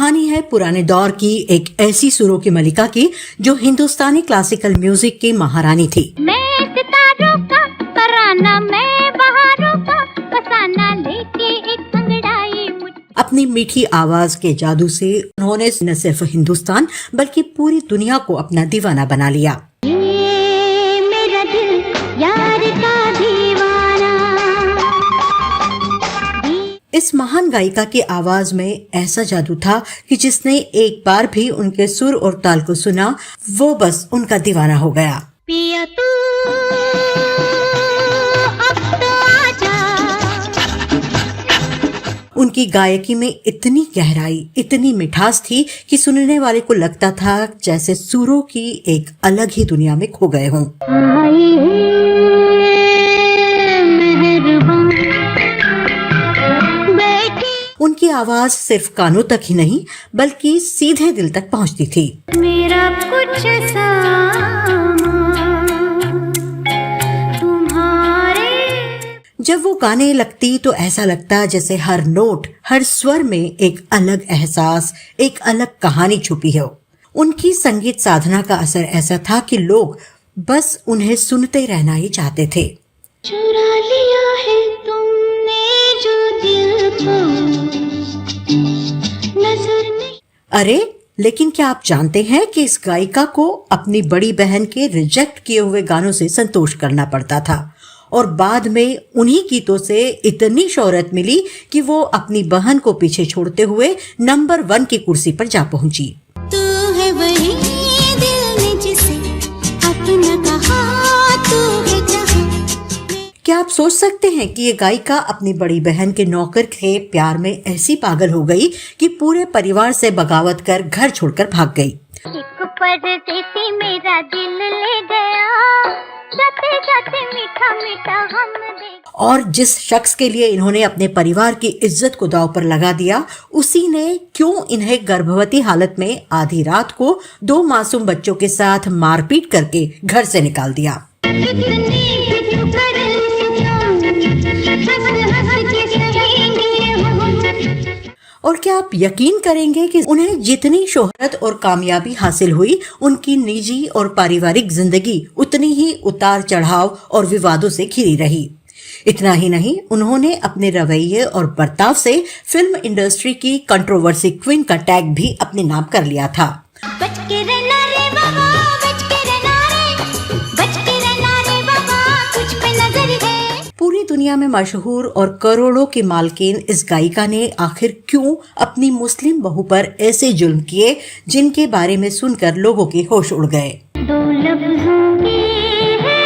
कहानी है पुराने दौर की एक ऐसी सुरों की मलिका की जो हिंदुस्तानी क्लासिकल म्यूजिक की महारानी थी। मैं सितारों का तराना, मैं बहारों का फसाना लेके एक अंगड़ाई अपनी मीठी आवाज के जादू से उन्होंने न सिर्फ हिंदुस्तान बल्कि पूरी दुनिया को अपना दीवाना बना लिया। ये मेरा दिल यार का दीवाना। इस महान गायिका की आवाज में ऐसा जादू था कि जिसने एक बार भी उनके सुर और ताल को सुना वो बस उनका दीवाना हो गया। पिया तू अब तो आजा। उनकी गायकी में इतनी गहराई, इतनी मिठास थी कि सुनने वाले को लगता था जैसे सुरों की एक अलग ही दुनिया में खो गए हों। उनकी आवाज सिर्फ कानों तक ही नहीं बल्कि सीधे दिल तक पहुंचती थी। मेरा कुछ तुम्हारे। जब वो गाने लगती तो ऐसा लगता जैसे हर नोट, हर स्वर में एक अलग एहसास, एक अलग कहानी छुपी हो। उनकी संगीत साधना का असर ऐसा था कि लोग बस उन्हें सुनते रहना ही चाहते थे। चुरा लिया है तुमने जो दिल को, नजर नहीं। अरे लेकिन क्या आप जानते हैं कि इस गायिका को अपनी बड़ी बहन के रिजेक्ट किए हुए गानों से संतोष करना पड़ता था और बाद में उन्हीं गीतों से इतनी शोहरत मिली कि वो अपनी बहन को पीछे छोड़ते हुए नंबर 1 की कुर्सी पर जा पहुंची। तू है वही दिल ने जिसे अपना कहा, तू है जहां। क्या आप सोच सकते हैं कि ये गायिका अपनी बड़ी बहन के नौकर के प्यार में ऐसी पागल हो गई कि पूरे परिवार से बगावत कर घर छोड़कर भाग गई। एक परदेसी मेरा दिल ले गया, जाते जाते मीठा मीठा हम दे। और जिस शख्स के लिए इन्होंने अपने परिवार की इज्जत को दांव पर लगा दिया, उसी ने क्यों इन्हें गर्भवती हालत में आधी रात को 2 मासूम बच्चों के साथ मारपीट करके घर से निकाल दिया। और क्या आप यकीन करेंगे कि उन्हें जितनी शोहरत और कामयाबी हासिल हुई, उनकी निजी और पारिवारिक जिंदगी उतनी ही उतार चढ़ाव और विवादों से घिरी रही। इतना ही नहीं, उन्होंने अपने रवैये और बर्ताव से फिल्म इंडस्ट्री की कंट्रोवर्सी क्वीन का टैग भी अपने नाम कर लिया था। बच के रहना रे बाबा, बच के रहना रे, बच के रहना रे बाबा, कुछ पे नजर है। पूरी दुनिया में मशहूर और करोड़ों की मालकिन इस गायिका ने आखिर क्यों अपनी मुस्लिम बहू पर ऐसे जुल्म किए जिनके बारे में सुनकर लोगों के होश उड़ गए। 2 लफ्जों की है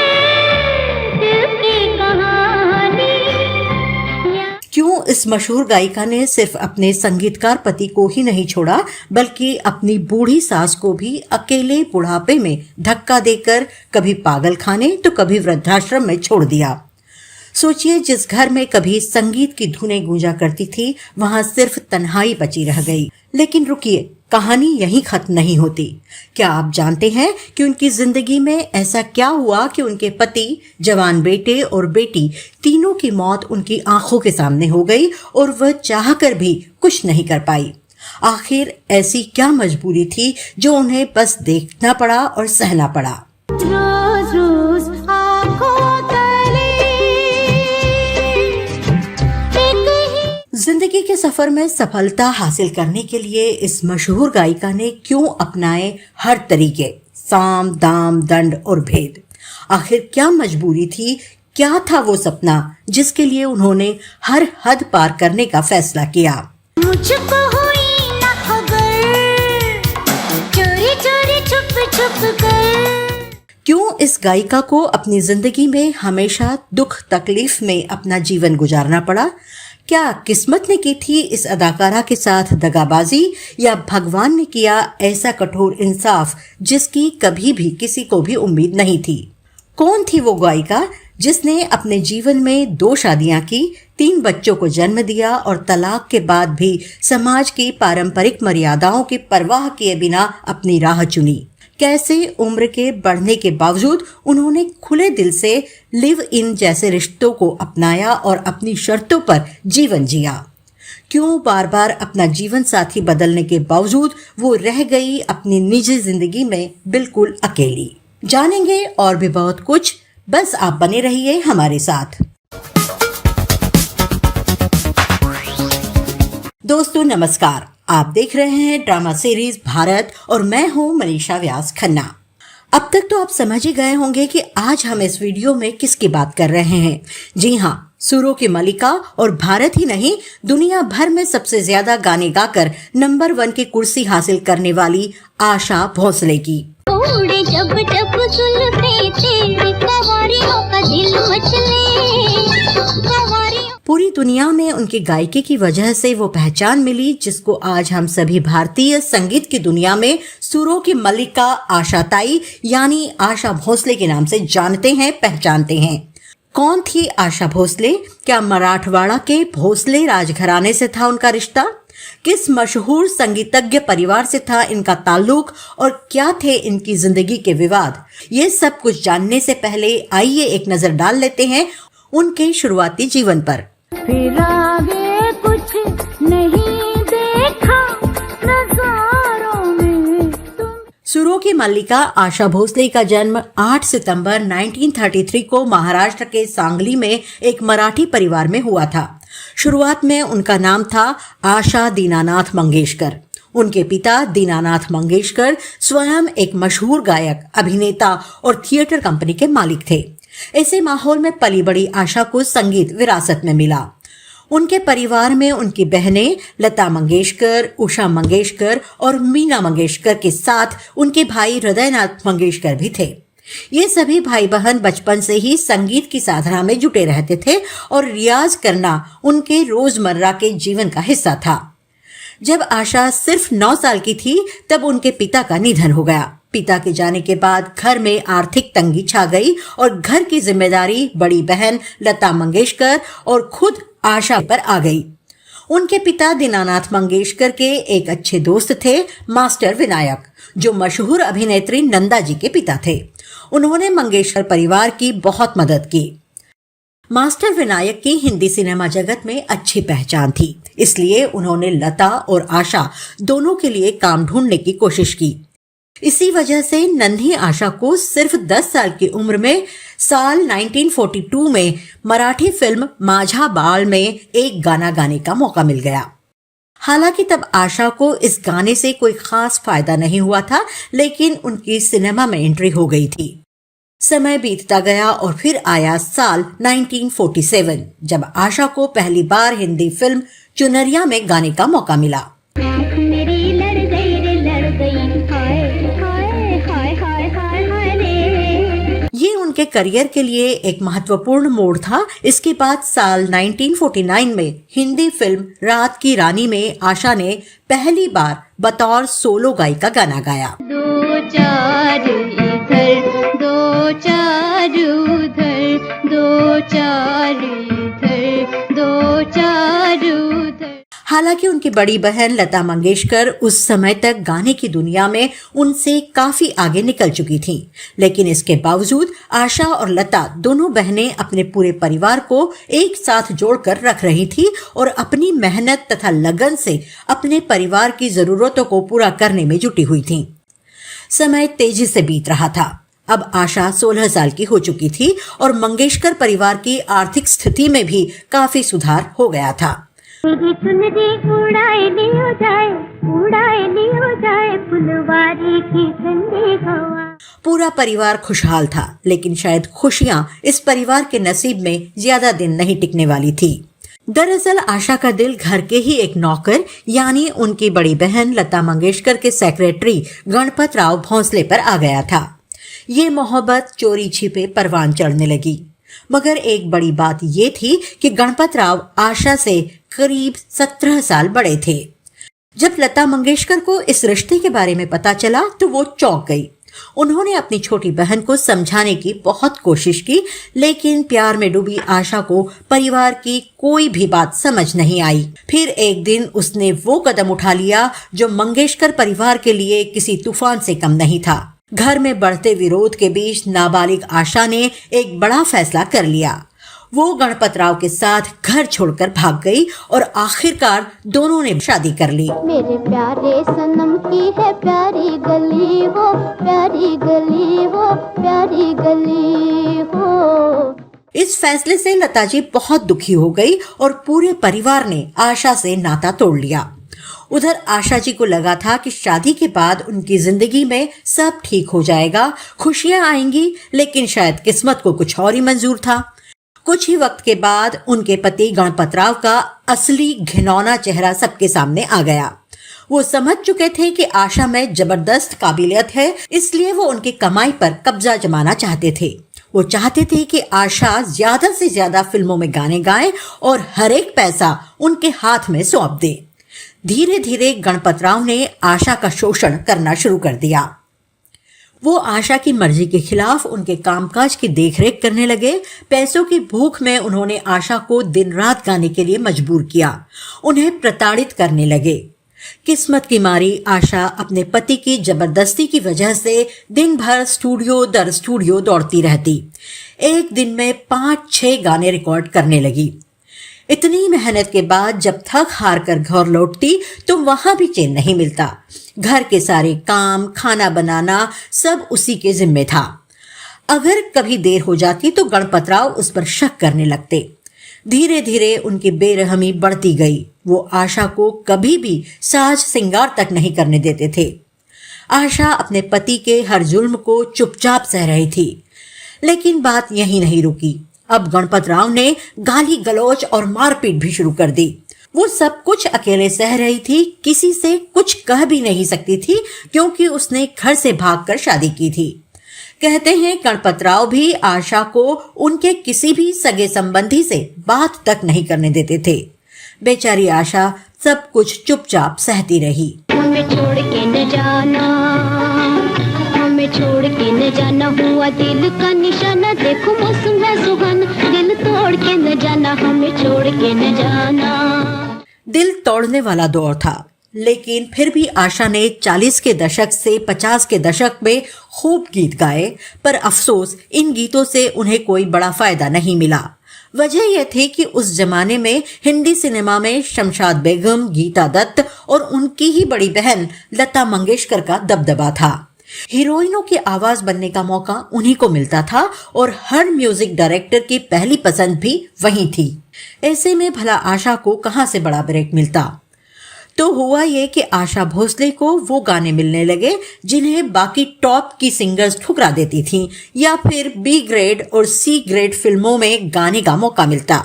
दिल की कहानी। क्यों इस मशहूर गायिका ने सिर्फ अपने संगीतकार पति को ही नहीं छोड़ा बल्कि अपनी बूढ़ी सास को भी अकेले बुढ़ापे में धक्का देकर कभी पागल खाने तो कभी वृद्धाश्रम में छोड़ दिया। सोचिए, जिस घर में कभी संगीत की धुनें गूंजा करती थी वहां सिर्फ तन्हाई बची रह गई। लेकिन रुकिए, कहानी यहीं खत्म नहीं होती। क्या आप जानते हैं कि उनकी जिंदगी में ऐसा क्या हुआ कि उनके पति, जवान बेटे और बेटी तीनों की मौत उनकी आंखों के सामने हो गई और वह चाहकर भी कुछ नहीं कर पाई। आखिर ऐसी क्या मजबूरी थी जो उन्हें बस देखना पड़ा और सहना पड़ा। रोज रोज जिंदगी के सफर में सफलता हासिल करने के लिए इस मशहूर गायिका ने क्यों अपनाए हर तरीके, साम दाम दंड और भेद। आखिर क्या मजबूरी थी, क्या था वो सपना जिसके लिए उन्होंने हर हद पार करने का फैसला किया। मुझको हुई ना खबर, चोरी चोरी छुप छुप कर। क्यों इस गायिका को अपनी जिंदगी में हमेशा दुख तकलीफ में अपना जीवन गुजारना पड़ा। क्या किस्मत ने की थी इस अदाकारा के साथ दगाबाजी या भगवान ने किया ऐसा कठोर इंसाफ जिसकी कभी भी किसी को भी उम्मीद नहीं थी। कौन थी वो गायिका जिसने अपने जीवन में 2 शादियां की, 3 बच्चों को जन्म दिया और तलाक के बाद भी समाज की पारंपरिक मर्यादाओं की परवाह किए बिना अपनी राह चुनी। कैसे उम्र के बढ़ने के बावजूद उन्होंने खुले दिल से लिव इन जैसे रिश्तों को अपनाया और अपनी शर्तों पर जीवन जिया। क्यों बार बार अपना जीवन साथी बदलने के बावजूद वो रह गई अपनी निजी जिंदगी में बिल्कुल अकेली। जानेंगे और भी बहुत कुछ, बस आप बने रहिए हमारे साथ। दोस्तों नमस्कार, आप देख रहे हैं ड्रामा सीरीज भारत और मैं हूं मनीषा व्यास खन्ना। अब तक तो आप समझ ही गए होंगे कि आज हम इस वीडियो में किसकी बात कर रहे हैं। जी हाँ, सुरों की मलिका और भारत ही नहीं दुनिया भर में सबसे ज्यादा गाने गाकर नंबर 1 की कुर्सी हासिल करने वाली आशा भोसले की। जब जब सुलते तेरी कवारियों का दिल मचले, पूरी दुनिया में उनकी गायकी की वजह से वो पहचान मिली जिसको आज हम सभी भारतीय संगीत की दुनिया में सुरों की मल्लिका आशा ताई यानी आशा भोसले के नाम से जानते हैं, पहचानते हैं। कौन थी आशा भोसले? क्या मराठवाड़ा के भोसले राजघराने से था उनका रिश्ता? किस मशहूर संगीतज्ञ परिवार से था इनका ताल्लुक और क्या थे इनकी जिंदगी के विवाद? ये सब कुछ जानने से पहले आइए एक नजर डाल लेते हैं उनके शुरुआती जीवन पर। फिर आगे कुछ नहीं देखा नजारों में तुम। सुरों की मल्लिका आशा भोसले का जन्म 8 सितंबर 1933 को महाराष्ट्र के सांगली में एक मराठी परिवार में हुआ था। शुरुआत में उनका नाम था आशा दीनानाथ मंगेशकर। उनके पिता दीनानाथ मंगेशकर स्वयं एक मशहूर गायक, अभिनेता और थिएटर कंपनी के मालिक थे। ऐसे माहौल में पली बड़ी आशा को संगीत विरासत में मिला। उनके परिवार में उनकी बहनें लता मंगेशकर, उषा मंगेशकर और मीना मंगेशकर के साथ उनके भाई हृदयनाथ मंगेशकर भी थे। ये सभी भाई बहन बचपन से ही संगीत की साधना में जुटे रहते थे और रियाज करना उनके रोजमर्रा के जीवन का हिस्सा था। जब आशा सिर्फ 9 साल की थी तब उनके पिता का निधन हो गया। पिता के जाने के बाद घर में आर्थिक तंगी छा गई और घर की जिम्मेदारी बड़ी बहन लता मंगेशकर और खुद आशा पर आ गई। उनके पिता दीनानाथ मंगेशकर के एक अच्छे दोस्त थे मास्टर विनायक, जो मशहूर अभिनेत्री नंदा जी के पिता थे। उन्होंने मंगेशकर परिवार की बहुत मदद की। मास्टर विनायक की हिंदी सिनेमा जगत में अच्छी पहचान थी, इसलिए उन्होंने लता और आशा दोनों के लिए काम ढूंढने की कोशिश की। इसी वजह से नन्ही आशा को सिर्फ 10 साल की उम्र में साल 1942 में मराठी फिल्म माझा बाळ में एक गाना गाने का मौका मिल गया। हालांकि तब आशा को इस गाने से कोई खास फायदा नहीं हुआ था, लेकिन उनकी सिनेमा में एंट्री हो गई थी। समय बीतता गया और फिर आया साल 1947 जब आशा को पहली बार हिंदी फिल्म चुनरिया में गाने का मौका मिला। ये उनके करियर के लिए एक महत्वपूर्ण मोड़ था। इसके बाद साल 1949 में हिंदी फिल्म रात की रानी में आशा ने पहली बार बतौर सोलो गायिका गाना गाया। दो चार इधर, दो चार उधर, दो चार इधर, दो चार उधर। हालांकि उनकी बड़ी बहन लता मंगेशकर उस समय तक गाने की दुनिया में उनसे काफी आगे निकल चुकी थीं, लेकिन इसके बावजूद आशा और लता दोनों बहनें अपने पूरे परिवार को एक साथ जोड़कर रख रही थी और अपनी मेहनत तथा लगन से अपने परिवार की जरूरतों को पूरा करने में जुटी हुई थीं। समय तेजी से बीत रहा था। अब आशा 16 साल की हो चुकी थी और मंगेशकर परिवार की आर्थिक स्थिति में भी काफी सुधार हो गया था। उड़ाए लियो जाए, उड़ाए लियो जाए फुलवारी की ठंडी हवा। पूरा परिवार खुशहाल था, लेकिन शायद खुशियां इस परिवार के नसीब में ज्यादा दिन नहीं टिकने वाली थी। दरअसल आशा का दिल घर के ही एक नौकर यानी उनकी बड़ी बहन लता मंगेशकर के सेक्रेटरी गणपत राव भोसले पर आ गया था। ये मोहब्बत चोरी छिपे परवान चढ़ने लगी। मगर एक बड़ी बात ये थी कि गणपत राव आशा से करीब 17 साल बड़े थे। जब लता मंगेशकर को इस रिश्ते के बारे में पता चला तो वो चौंक गई। उन्होंने अपनी छोटी बहन को समझाने की बहुत कोशिश की, लेकिन प्यार में डूबी आशा को परिवार की कोई भी बात समझ नहीं आई। फिर एक दिन उसने वो कदम उठा लिया जो मंगेशकर परिवार के लिए किसी तूफान से कम नहीं था। घर में बढ़ते विरोध के बीच नाबालिग आशा ने एक बड़ा फैसला कर लिया। वो गणपत राव के साथ घर छोड़कर भाग गई और आखिरकार दोनों ने शादी कर ली। मेरे प्यारे सनम की है प्यारी गली वो, प्यारी गली वो, प्यारी गली हो। इस फैसले से लता जी बहुत दुखी हो गई और पूरे परिवार ने आशा से नाता तोड़ लिया। उधर आशा जी को लगा था कि शादी के बाद उनकी जिंदगी में सब ठीक हो जाएगा, खुशियां आएंगी, लेकिन शायद किस्मत को कुछ और ही मंजूर था। कुछ ही वक्त के बाद उनके पति गणपत राव का असली घिनौना चेहरा सबके सामने आ गया। वो समझ चुके थे कि आशा में जबरदस्त काबिलियत है, इसलिए वो उनकी कमाई पर कब्जा जमाना चाहते थे। वो चाहते थे कि आशा ज्यादा से ज्यादा फिल्मों में गाने गाए और हर एक पैसा उनके हाथ में सौंप दे। धीरे धीरे गणपत राव ने आशा का शोषण करना शुरू कर दिया। वो आशा की मर्जी के खिलाफ उनके कामकाज की देखरेख करने लगे। पैसों की भूख में उन्होंने आशा को दिन रात गाने के लिए मजबूर किया, उन्हें प्रताड़ित करने लगे। किस्मत की मारी आशा अपने पति की जबरदस्ती की वजह से दिन भर स्टूडियो दर स्टूडियो दौड़ती रहती। एक दिन में 5-6 गाने रिकॉर्ड करने लगी। इतनी मेहनत के बाद जब थक हार कर घर लौटती तो वहां भी चैन नहीं मिलता। घर के सारे काम, खाना बनाना सब उसी के जिम्मे था। अगर कभी देर हो जाती तो गणपत राव उस पर शक करने लगते। धीरे धीरे उनकी बेरहमी बढ़ती गई। वो आशा को कभी भी साज सिंगार तक नहीं करने देते थे। आशा अपने पति के हर जुल्म को चुपचाप सह रही थी। लेकिन बात यहीं नहीं रुकी। अब गणपत राव ने गाली गलौज और मारपीट भी शुरू कर दी। वो सब कुछ अकेले सह रही थी, किसी से कुछ कह भी नहीं सकती थी, क्योंकि उसने घर से भागकर शादी की थी। कहते हैं गणपत राव भी आशा को उनके किसी भी सगे संबंधी से बात तक नहीं करने देते थे। बेचारी आशा सब कुछ चुपचाप सहती रही। हमें छोड़ के न जाना, हमें छोड़ के न जाना, हुआ दिल का निशाना, देखो मौसम है सुहाना, दिल तोड़ के न जाना, हमें छोड़ के न जाना। दिल तोड़ने वाला दौर था, लेकिन फिर भी आशा ने 40 के दशक से 50 के दशक में खूब गीत गाए, पर अफसोस इन गीतों से उन्हें कोई बड़ा फायदा नहीं मिला। वजह यह थी कि उस जमाने में हिंदी सिनेमा में शमशाद बेगम, गीता दत्त और उनकी ही बड़ी बहन लता मंगेशकर का दबदबा था। हीरोइनों की आवाज बनने का मौका उन्हीं को मिलता था और हर म्यूजिक डायरेक्टर की पहली पसंद भी वही थी। ऐसे में भला आशा को कहां से बड़ा ब्रेक मिलता। तो हुआ ये कि आशा भोसले को वो गाने मिलने लगे जिन्हें बाकी टॉप की सिंगर्स ठुकरा देती थीं, या फिर बी ग्रेड और सी ग्रेड फिल्मों में गाने का मौका मिलता।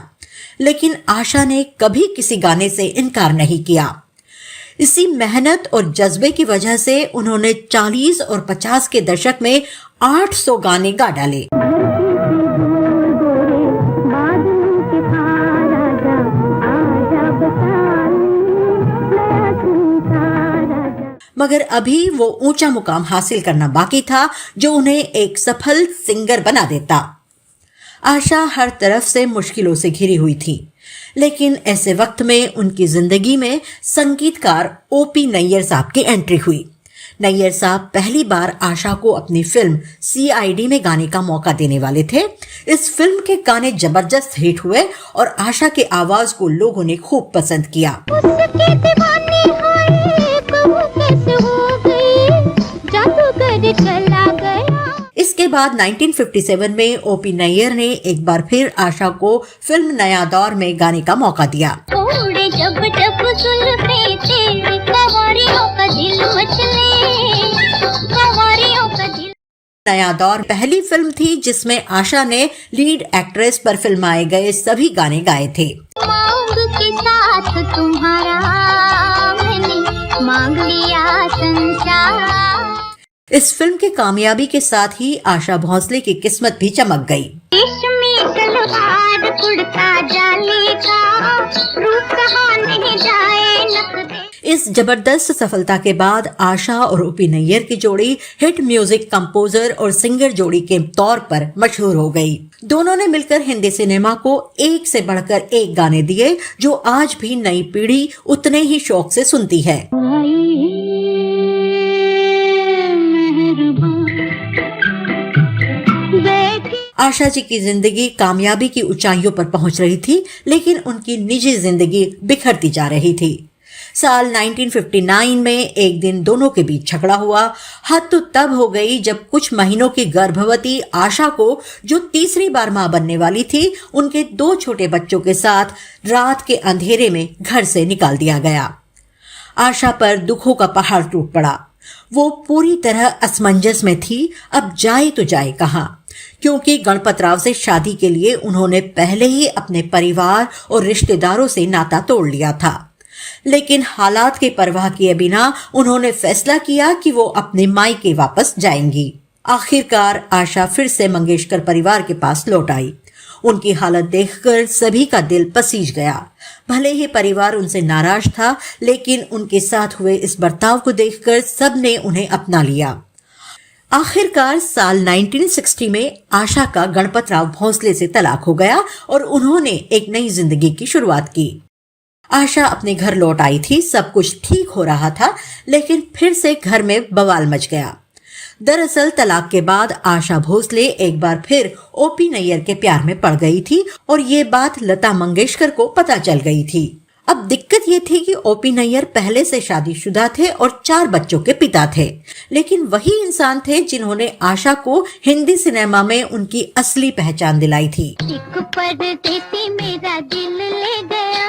लेकिन आशा ने कभी किसी गाने से इनकार नहीं किया। इसी मेहनत और जज्बे की वजह से उन्होंने 40 और 50 के दशक में 800 गाने गा डाले। मगर अभी वो ऊंचा मुकाम हासिल करना बाकी था जो उन्हें एक सफल सिंगर बना देता। आशा हर तरफ से मुश्किलों से घिरी हुई थी, लेकिन ऐसे वक्त में उनकी जिंदगी में संगीतकार ओपी नैयर साहब की एंट्री हुई। नैयर साहब पहली बार आशा को अपनी फिल्म CID में गाने का मौका देने वाले थे। इस फिल्म के गाने जबरदस्त हिट हुए और आशा के आवाज को लोगों ने खूब पसंद किया। इसके बाद 1957 में ओपी नैयर ने एक बार फिर आशा को फिल्म नया दौर में गाने का मौका दिया। जब जब सुलफे तेरी कवारियों का दिल मचले, कवारियों का दिल। नया दौर पहली फिल्म थी जिसमें आशा ने लीड एक्ट्रेस पर फिल्माए गए सभी गाने गाए थे। मांग के साथ तुम्हारा मैंने मांग लिया संसार। इस फिल्म के कामयाबी के साथ ही आशा भोसले की किस्मत भी चमक गई। इस जबरदस्त सफलता के बाद आशा और ओपी नैयर की जोड़ी हिट म्यूजिक कंपोजर और सिंगर जोड़ी के तौर पर मशहूर हो गई। दोनों ने मिलकर हिंदी सिनेमा को एक से बढ़कर एक गाने दिए जो आज भी नई पीढ़ी उतने ही शौक से सुनती है। आशा जी की जिंदगी कामयाबी की ऊंचाइयों पर पहुंच रही थी, लेकिन उनकी निजी जिंदगी बिखरती जा रही थी। साल 1959 में एक दिन दोनों के बीच झगड़ा हुआ। हद तो तब हो गई जब कुछ महीनों की गर्भवती आशा को, जो तीसरी बार मां बनने वाली थी, उनके 2 छोटे बच्चों के साथ रात के अंधेरे में घर से निकाल दिया गया। आशा पर दुखों का पहाड़ टूट पड़ा। वो पूरी तरह असमंजस में थी, अब जाए तो जाए कहां, क्योंकि गणपत राव से शादी के लिए उन्होंने पहले ही अपने परिवार और रिश्तेदारों से नाता तोड़ लिया था। लेकिन हालात की परवाह किए बिना उन्होंने फैसला किया कि वो अपने मायके वापस जाएंगी। आखिरकार आशा फिर से मंगेशकर परिवार के पास लौट आई। उनकी हालत देखकर सभी का दिल पसीज गया। भले ही परिवार उनसे नाराज था, लेकिन उनके साथ हुए इस बर्ताव को देखकर सबने उन्हें अपना लिया। आखिरकार साल 1960 में आशा का गणपत राव भोंसले से तलाक हो गया और उन्होंने एक नई जिंदगी की शुरुआत की। आशा अपने घर लौट आई थी, सब कुछ ठीक हो रहा था, लेकिन फिर से घर में बवाल मच गया। दरअसल तलाक के बाद आशा भोसले एक बार फिर ओपी नैयर के प्यार में पड़ गई थी और ये बात लता मंगेशकर को पता चल गई थी। अब दिक्कत ये थी कि ओपी नैयर पहले से शादीशुदा थे और 4 बच्चों के पिता थे, लेकिन वही इंसान थे जिन्होंने आशा को हिंदी सिनेमा में उनकी असली पहचान दिलाई थी। एक परदेसी मेरा दिल ले गया,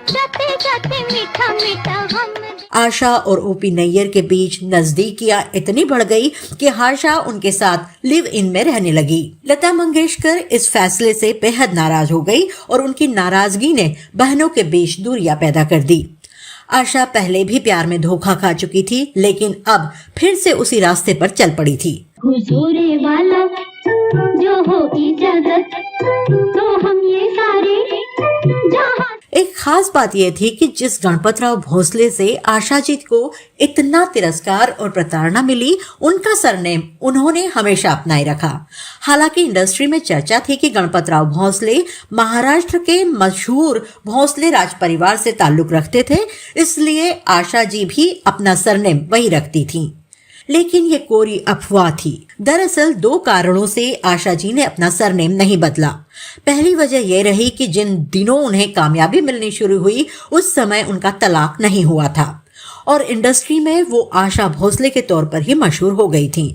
जाते जाते मीठा मीठा हम। आशा और ओपी नैयर के बीच नजदीकियां इतनी बढ़ गई कि आशा उनके साथ लिव इन में रहने लगी। लता मंगेशकर इस फैसले से बेहद नाराज हो गई और उनकी नाराजगी ने बहनों के बीच दूरियां पैदा कर दी। आशा पहले भी प्यार में धोखा खा चुकी थी, लेकिन अब फिर से उसी रास्ते पर चल पड़ी थी। हुजूरे वाला जो हो इजाजत, तो हम ये सारे जहां। एक खास बात यह थी कि जिस गणपत राव भोसले से आशा जी को इतना तिरस्कार और प्रताड़ना मिली, उनका सरनेम उन्होंने हमेशा अपनाए रखा। हालांकि इंडस्ट्री में चर्चा थी कि गणपत राव भोसले महाराष्ट्र के मशहूर भोसले राज परिवार से ताल्लुक रखते थे, इसलिए आशा जी भी अपना सरनेम वही रखती थी। लेकिन ये कोरी अफवाह थी। दरअसल 2 कारणों से आशा जी ने अपना सरनेम नहीं बदला। पहली वजह यह रही कि जिन दिनों उन्हें कामयाबी मिलनी शुरू हुई, उस समय उनका तलाक नहीं हुआ था और इंडस्ट्री में वो आशा भोसले के तौर पर ही मशहूर हो गई थी।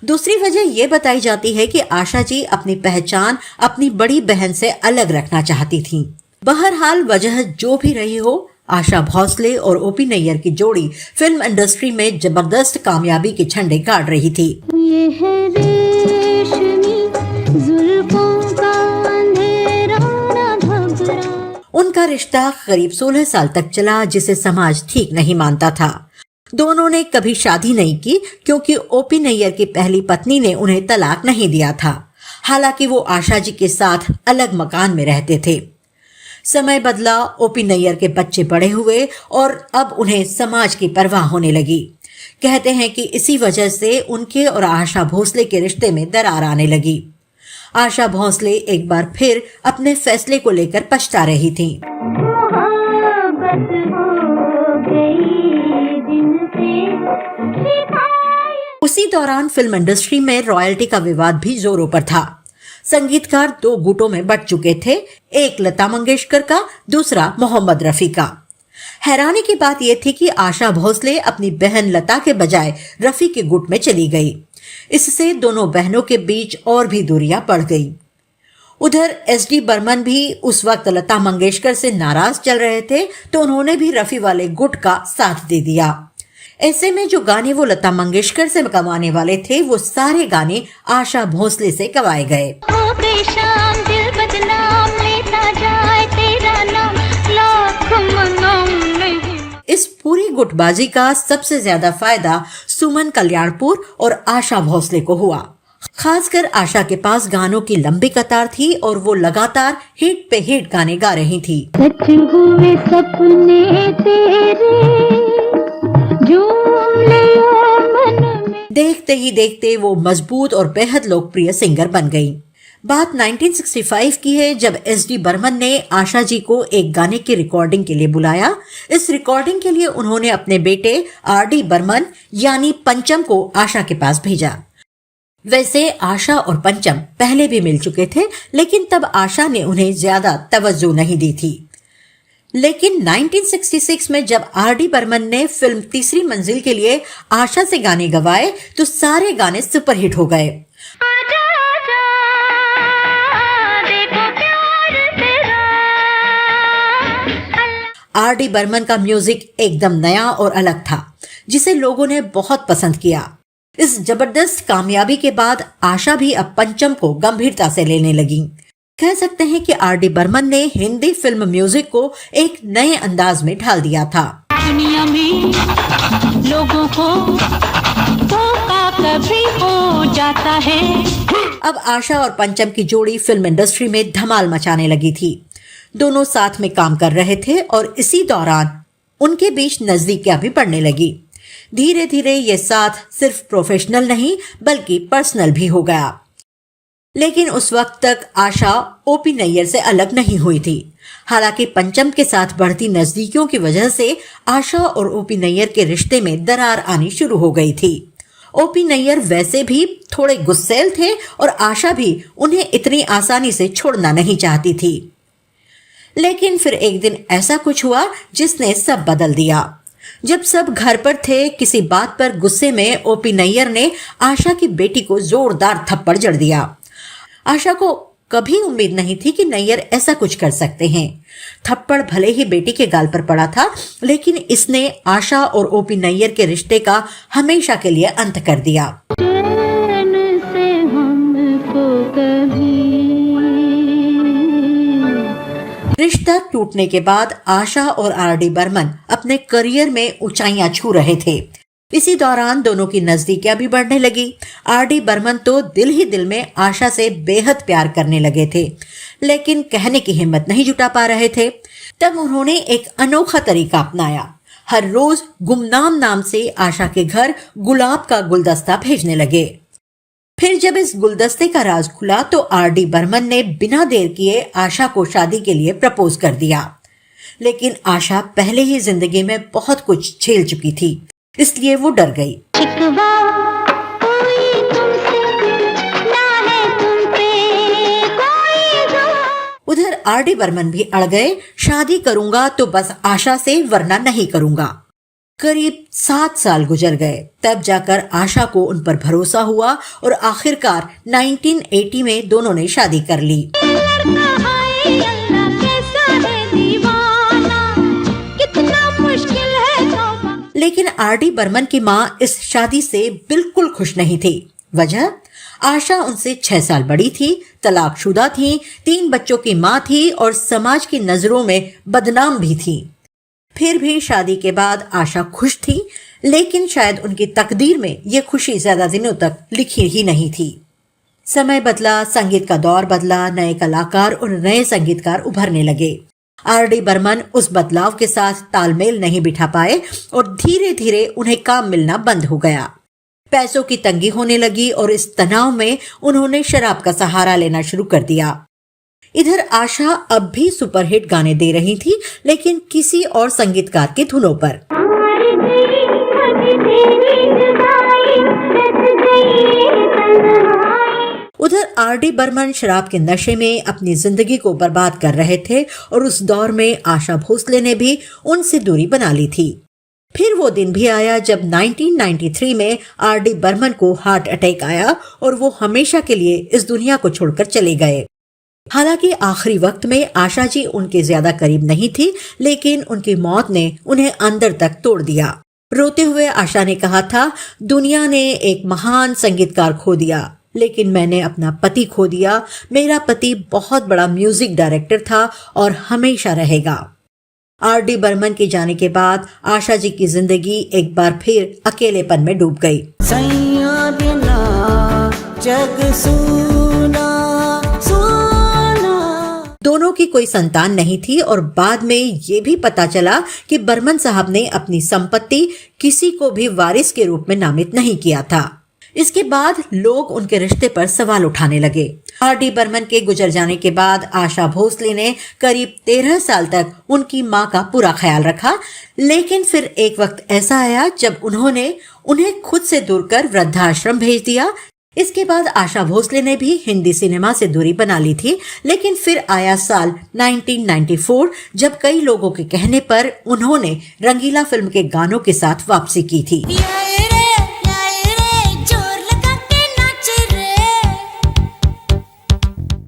दूसरी वजह यह बताई जाती है कि आशा जी अपनी पहचान अपनी बड़ी बहन से अलग रखना चाहती थी। बहरहाल वजह जो भी रही हो, आशा भोसले और ओपी नैयर की जोड़ी फिल्म इंडस्ट्री में जबरदस्त कामयाबी के झंडे गाड़ रही थी। ये है रेशमी जुल्फों का अंधेरा न घबरा। उनका रिश्ता करीब 16 साल तक चला, जिसे समाज ठीक नहीं मानता था। दोनों ने कभी शादी नहीं की क्योंकि ओपी नैयर की पहली पत्नी ने उन्हें तलाक नहीं दिया था। हालांकि वो आशा जी के साथ अलग मकान में रहते थे। समय बदला, ओपी नैयर के बच्चे बड़े हुए और अब उन्हें समाज की परवाह होने लगी। कहते हैं कि इसी वजह से उनके और आशा भोसले के रिश्ते में दरार आने लगी। आशा भोसले एक बार फिर अपने फैसले को लेकर पछता रही थीं। उसी दौरान फिल्म इंडस्ट्री में रॉयल्टी का विवाद भी जोरों पर था। संगीतकार 2 गुटों में बंट चुके थे, एक लता मंगेशकर का, दूसरा मोहम्मद रफी का। हैरानी की बात यह थी कि आशा भोसले अपनी बहन लता के बजाय रफी के गुट में चली गई। इससे दोनों बहनों के बीच और भी दूरियां बढ़ गई। उधर एसडी बर्मन भी उस वक्त लता मंगेशकर से नाराज चल रहे थे, तो उन्होंने भी रफी वाले गुट का साथ दे दिया। ऐसे में जो गाने वो लता मंगेशकर से कमाने वाले थे, वो सारे गाने आशा भोसले से गवाए गए। इस पूरी गुटबाजी का सबसे ज्यादा फायदा सुमन कल्याणपुर और आशा भोसले को हुआ। खासकर आशा के पास गानों की लंबी कतार थी और वो लगातार हिट पे हिट गाने गा रही थी। सच हुए सपने तेरे, देखते ही देखते वो मजबूत और बेहद लोकप्रिय सिंगर बन गई। बात 1965 की है, जब एसडी बर्मन ने आशा जी को एक गाने की रिकॉर्डिंग के लिए बुलाया। इस रिकॉर्डिंग के लिए उन्होंने अपने बेटे आरडी बर्मन यानी पंचम को आशा के पास भेजा। वैसे आशा और पंचम पहले भी मिल चुके थे, लेकिन तब आशा ने उन्हें ज्यादा तवज्जो नहीं दी थी। लेकिन 1966 में जब आर.डी. बर्मन ने फिल्म तीसरी मंजिल के लिए आशा से गाने गवाए तो सारे गाने सुपरहिट हो गए। आर.डी. बर्मन का म्यूजिक एकदम नया और अलग था, जिसे लोगों ने बहुत पसंद किया। इस जबरदस्त कामयाबी के बाद आशा भी अब पंचम को गंभीरता से लेने लगी। कह सकते हैं कि आर.डी. बर्मन ने हिंदी फिल्म म्यूजिक को एक नए अंदाज में ढाल दिया था। दुनिया में लोगों को धोखा कभी हो जाता है। अब आशा और पंचम की जोड़ी फिल्म इंडस्ट्री में धमाल मचाने लगी थी। दोनों साथ में काम कर रहे थे और इसी दौरान उनके बीच नजदीकियां भी बढ़ने लगी। धीरे धीरे ये साथ सिर्फ प्रोफेशनल नहीं बल्कि पर्सनल भी हो गया। लेकिन उस वक्त तक आशा ओपी नैयर से अलग नहीं हुई थी। हालांकि पंचम के साथ बढ़ती नजदीकियों की वजह से आशा और ओपी नैयर के रिश्ते में दरार आनी शुरू हो गई थी। ओपी नैयर वैसे भी थोड़े गुस्सैल थे और आशा भी उन्हें इतनी आसानी से छोड़ना नहीं चाहती थी। लेकिन फिर एक दिन ऐसा कुछ हुआ जिसने सब बदल दिया। जब सब घर पर थे, किसी बात पर गुस्से में ओपी नैयर ने आशा की बेटी को जोरदार थप्पड़ जड़ दिया। आशा को कभी उम्मीद नहीं थी कि नैयर ऐसा कुछ कर सकते हैं। थप्पड़ भले ही बेटी के गाल पर पड़ा था, लेकिन इसने आशा और ओपी नैयर के रिश्ते का हमेशा के लिए अंत कर दिया। रिश्ता टूटने के बाद आशा और आर.डी. बर्मन अपने करियर में ऊंचाइयां छू रहे थे। इसी दौरान दोनों की नजदीकियां भी बढ़ने लगी। आर.डी. बर्मन तो दिल ही दिल में आशा से बेहद प्यार करने लगे थे, लेकिन कहने की हिम्मत नहीं जुटा पा रहे थे। तब उन्होंने एक अनोखा तरीका अपनाया। हर रोज गुमनाम नाम से आशा के घर गुलाब का गुलदस्ता भेजने लगे। फिर जब इस गुलदस्ते का राज खुला तो आर.डी. बर्मन ने बिना देर किए आशा को शादी के लिए प्रपोज कर दिया। लेकिन आशा पहले ही जिंदगी में बहुत कुछ झेल चुकी थी, इसलिए वो डर गई। उधर आर.डी. बर्मन भी अड़ गए। शादी करूंगा तो बस आशा से, वरना नहीं करूंगा। करीब 7 साल गुजर गए, तब जाकर आशा को उन पर भरोसा हुआ और आखिरकार 1980 में दोनों ने शादी कर ली। लेकिन आर.डी. बर्मन की माँ इस शादी से बिल्कुल खुश नहीं थी। वजह, आशा उनसे 6 साल बड़ी थी, तलाकशुदा थी, 3 बच्चों की माँ थी और समाज की नजरों में बदनाम भी थी। फिर भी शादी के बाद आशा खुश थी, लेकिन शायद उनकी तकदीर में ये खुशी ज्यादा दिनों तक लिखी ही नहीं थी। समय बदला, संगीत का दौर बदला, नए कलाकार और नए संगीतकार उभरने लगे। आर.डी. बर्मन उस बदलाव के साथ तालमेल नहीं बिठा पाए और धीरे धीरे उन्हें काम मिलना बंद हो गया। पैसों की तंगी होने लगी और इस तनाव में उन्होंने शराब का सहारा लेना शुरू कर दिया। इधर आशा अब भी सुपरहिट गाने दे रही थी, लेकिन किसी और संगीतकार के धुनों पर। उधर आर.डी. बर्मन शराब के नशे में अपनी जिंदगी को बर्बाद कर रहे थे और उस दौर में आशा भोसले ने भी उनसे दूरी बना ली थी। फिर वो दिन भी आया जब 1993 में आर.डी. बर्मन को हार्ट अटैक आया और वो हमेशा के लिए इस दुनिया को छोड़कर चले गए। हालांकि आखिरी वक्त में आशा जी उनके ज्यादा करीब नहीं थी, लेकिन उनकी मौत ने उन्हें अंदर तक तोड़ दिया। रोते हुए आशा ने कहा था, दुनिया ने एक महान संगीतकार खो दिया, लेकिन मैंने अपना पति खो दिया। मेरा पति बहुत बड़ा म्यूजिक डायरेक्टर था और हमेशा रहेगा। आर.डी. बर्मन के जाने के बाद आशा जी की जिंदगी एक बार फिर अकेलेपन में डूब गई। जग सुना दोनों की कोई संतान नहीं थी और बाद में ये भी पता चला कि बर्मन साहब ने अपनी संपत्ति किसी को भी वारिस के रूप में नामित नहीं किया था। इसके बाद लोग उनके रिश्ते पर सवाल उठाने लगे। आर.डी. बर्मन के गुजर जाने के बाद आशा भोसले ने करीब 13 साल तक उनकी मां का पूरा ख्याल रखा, लेकिन फिर एक वक्त ऐसा आया जब उन्होंने उन्हें खुद से दूर कर वृद्धाश्रम भेज दिया। इसके बाद आशा भोसले ने भी हिंदी सिनेमा से दूरी बना ली थी, लेकिन फिर आया साल 1994 जब कई लोगों के कहने पर उन्होंने रंगीला फिल्म के गानों के साथ वापसी की थी।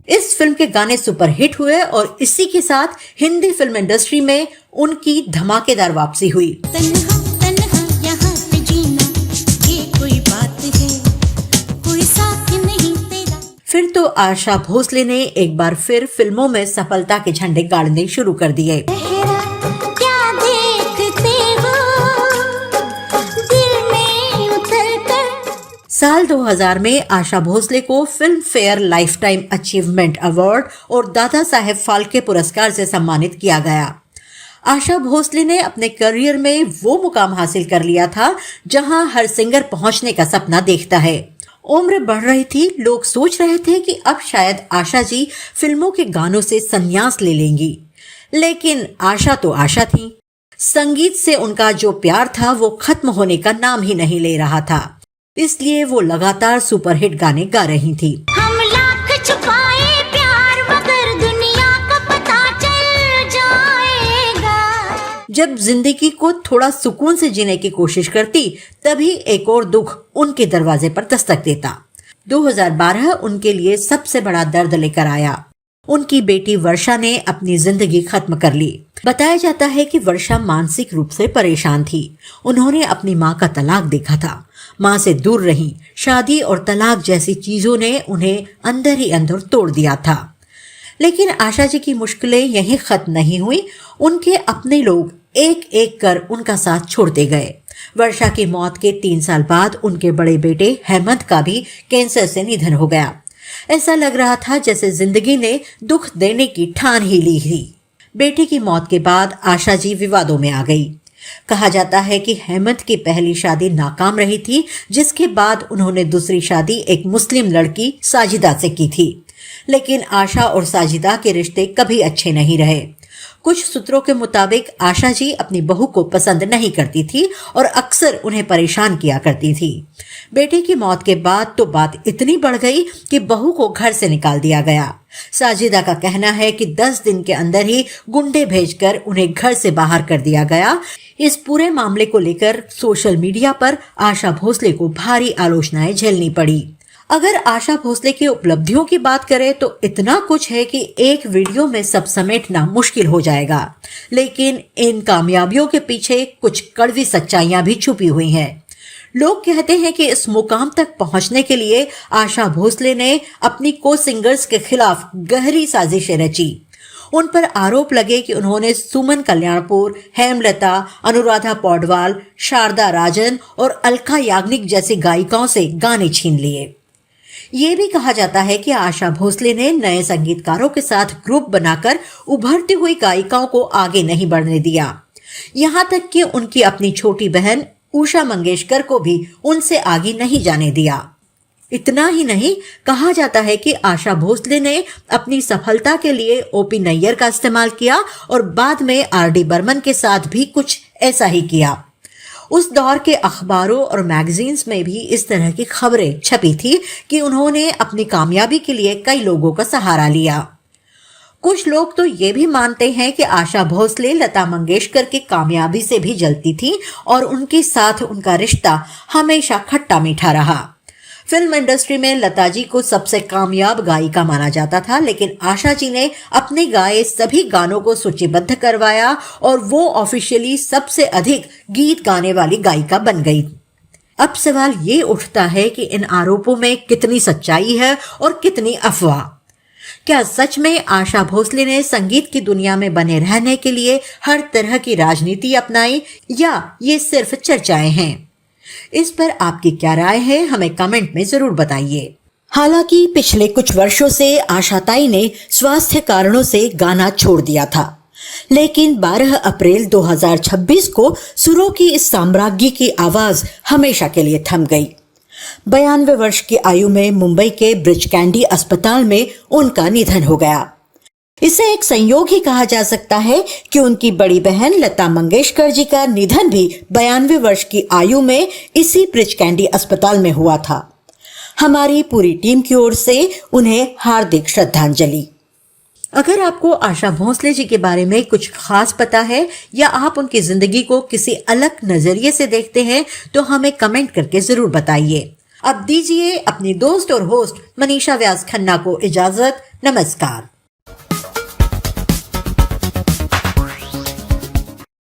इस फिल्म के गाने सुपरहिट हुए और इसी के साथ हिंदी फिल्म इंडस्ट्री में उनकी धमाकेदार वापसी हुई। फिर तो आशा भोसले ने एक बार फिर फिल्मों में सफलता के झंडे गाड़ने शुरू कर दिए। साल 2000 में आशा भोसले को film fair life time achievement award और दादा साहेब फाल्के पुरस्कार से सम्मानित किया गया। आशा भोसले ने अपने करियर में वो मुकाम हासिल कर लिया था जहां हर सिंगर पहुंचने का सपना देखता है। उम्र बढ़ रही थी, लोग सोच रहे थे कि अब शायद आशा जी फिल्मों के गानों से संन्यास ले लेंगी, लेकिन आशा तो आशा थी। संगीत से उनका जो प्यार था वो खत्म होने का नाम ही नहीं ले रहा था, इसलिए वो लगातार सुपरहिट गाने गा रही थी। हम लाख छुपाए प्यार मगर दुनिया को पता चल जाएगा। जब जिंदगी को थोड़ा सुकून से जीने की कोशिश करती, तभी एक और दुख उनके दरवाजे पर दस्तक देता। 2012 उनके लिए सबसे बड़ा दर्द लेकर आया। उनकी बेटी वर्षा ने अपनी जिंदगी खत्म कर ली। बताया जाता है कि वर्षा मानसिक रूप से परेशान थी। उन्होंने अपनी मां का तलाक देखा था, मां से दूर रही। शादी और तलाक जैसी चीजों ने उन्हें अंदर ही अंदर तोड़ दिया था। लेकिन आशा जी की मुश्किलें यहीं खत्म नहीं हुई। उनके अपने लोग एक एक कर उनका साथ छोड़ते गए। वर्षा की मौत के 3 साल बाद उनके बड़े बेटे हेमंत का भी कैंसर से निधन हो गया। ऐसा लग रहा था जैसे जिंदगी ने दुख देने की ठान ही ली थी। बेटे की मौत के बाद आशा जी विवादों में आ गई। कहा जाता है कि हेमंत की पहली शादी नाकाम रही थी, जिसके बाद उन्होंने दूसरी शादी एक मुस्लिम लड़की साजिदा से की थी। लेकिन आशा और साजिदा के रिश्ते कभी अच्छे नहीं रहे। कुछ सूत्रों के मुताबिक आशा जी अपनी बहू को पसंद नहीं करती थी और अक्सर उन्हें परेशान किया करती थी। बेटे की मौत के बाद तो बात इतनी बढ़ गई कि बहू को घर से निकाल दिया गया। साजिदा का कहना है कि 10 दिन के अंदर ही गुंडे भेजकर उन्हें घर से बाहर कर दिया गया। इस पूरे मामले को लेकर सोशल मीडिया पर आशा भोसले को भारी आलोचनाएं झेलनी पड़ी। अगर आशा भोसले की उपलब्धियों की बात करें तो इतना कुछ है कि एक वीडियो में सब समेटना मुश्किल हो जाएगा। लेकिन इन कामयाबियों के पीछे कुछ कड़वी सच्चाइयां भी छुपी हुई हैं। लोग कहते हैं कि इस मुकाम तक पहुंचने के लिए आशा भोसले ने अपनी को सिंगर्स के खिलाफ गहरी साजिशें रची। उन पर आरोप लगे कि उन्होंने सुमन कल्याणपुर, हेमलता, अनुराधा पौडवाल, शारदा राजन और अलका याग्निक जैसी गायिकाओं से गाने छीन लिए। ये भी कहा जाता है कि आशा भोसले ने नए संगीतकारों के साथ ग्रुप बनाकर उभरती हुई गायिकाओं को आगे नहीं बढ़ने दिया। यहाँ तक कि उनकी अपनी छोटी बहन उषा मंगेशकर को भी उनसे आगे नहीं जाने दिया। इतना ही नहीं, कहा जाता है कि आशा भोसले ने अपनी सफलता के लिए ओपी नैयर का इस्तेमाल किया और बाद में आर.डी. बर्मन के साथ भी कुछ ऐसा ही किया। उस दौर के अखबारों और मैगजीन्स में भी इस तरह की खबरें छपी थी कि उन्होंने अपनी कामयाबी के लिए कई लोगों का सहारा लिया। कुछ लोग तो ये भी मानते हैं कि आशा भोसले लता मंगेशकर की कामयाबी से भी जलती थी और उनके साथ उनका रिश्ता हमेशा खट्टा मीठा रहा। फिल्म इंडस्ट्री में लता जी को सबसे कामयाब गायिका माना जाता था, लेकिन आशा जी ने अपने गाए सभी गानों को सूचीबद्ध करवाया और वो ऑफिशियली सबसे अधिक गीत गाने वाली गायिका बन गई। अब सवाल ये उठता है कि इन आरोपों में कितनी सच्चाई है और कितनी अफवाह। क्या सच में आशा भोसले ने संगीत की दुनिया में बने रहने के लिए हर तरह की राजनीति अपनाई या ये सिर्फ चर्चाएं हैं? इस पर आपकी क्या राय है, हमें कमेंट में जरूर बताइए। हालांकि पिछले कुछ वर्षों से आशाताई ने स्वास्थ्य कारणों से गाना छोड़ दिया था, लेकिन 12 अप्रैल 2026 को सुरों की इस साम्राज्ञी की आवाज हमेशा के लिए थम गई। 92 वर्ष की आयु में मुंबई के ब्रिज कैंडी अस्पताल में उनका निधन हो गया। इसे एक संयोग ही कहा जा सकता है कि उनकी बड़ी बहन लता मंगेशकर जी का निधन भी 92 वर्ष की आयु में इसी ब्रिज कैंडी अस्पताल में हुआ था। हमारी पूरी टीम की ओर से उन्हें हार्दिक श्रद्धांजलि। अगर आपको आशा भोसले जी के बारे में कुछ खास पता है या आप उनकी जिंदगी को किसी अलग नजरिए से देखते हैं तो हमें कमेंट करके जरूर बताइए। अब दीजिए अपनी दोस्त और होस्ट मनीषा व्यास खन्ना को इजाजत। नमस्कार।